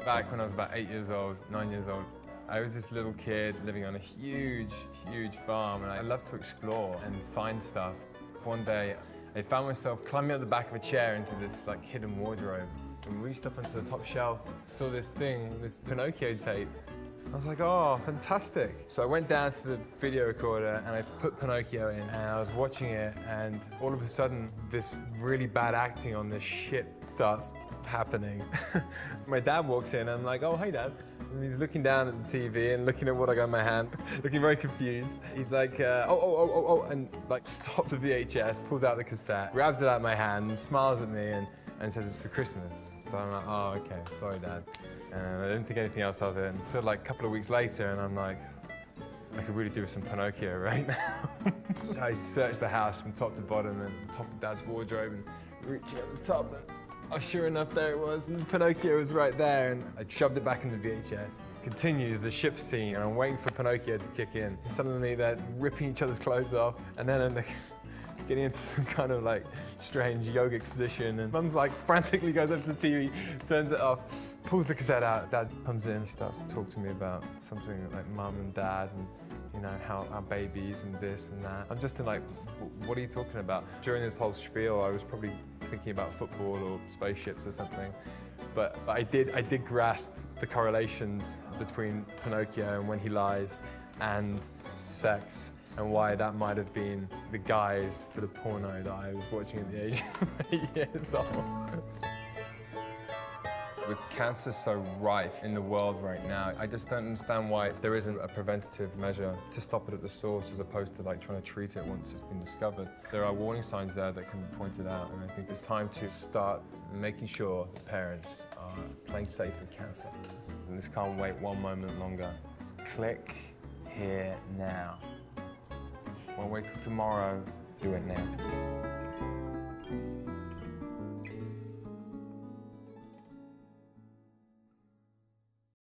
Back when I was about 8 years old, 9 years old, I was this little kid living on a huge, huge farm, and I loved to explore and find stuff. One day, I found myself climbing up the back of a chair into this like hidden wardrobe and reached up onto the top shelf, saw this thing, this Pinoccchio tape. I was like, oh, fantastic. So I went down to the video recorder and I put Pinoccchio in, and I was watching it, and all of a sudden, this really bad acting on this shit starts happening. My dad walks in and I'm like, oh, hey, Dad. And he's looking down at the TV and looking at what I got in my hand, looking very confused. He's like, and like stops the VHS, pulls out the cassette, grabs it out of my hand, smiles at me and says it's for Christmas. So I'm like, oh, okay, sorry, Dad. And I didn't think anything else of it until like a couple of weeks later, and I'm like, I could really do with some Pinoccchio right now. I searched the house from top to bottom and the top of Dad's wardrobe and reaching at the top. And oh, sure enough, there it was, and Pinoccchio was right there, and I shoved it back in the VHS. Continues the ship scene, and I'm waiting for Pinoccchio to kick in. And suddenly they're ripping each other's clothes off, and then I'm getting into some kind of like strange yogic position, and Mum's like frantically goes up to the TV, turns it off, pulls the cassette out. Dad comes in, starts to talk to me about something like Mum and Dad, and you know, how our babies and this and that. I'm just in like, what are you talking about? During this whole spiel, I was probably thinking about football or spaceships or something. But I did grasp the correlations between Pinoccchio and When He Lies and sex, and why that might have been the guise for the porno that I was watching at the age of 8 years old. With cancer so rife in the world right now, I just don't understand why there isn't a preventative measure to stop it at the source, as opposed to like trying to treat it once it's been discovered. There are warning signs there that can be pointed out, and I think it's time to start making sure that parents are playing safe with cancer. And this can't wait one moment longer. Click here now. Won't wait till tomorrow, do it now.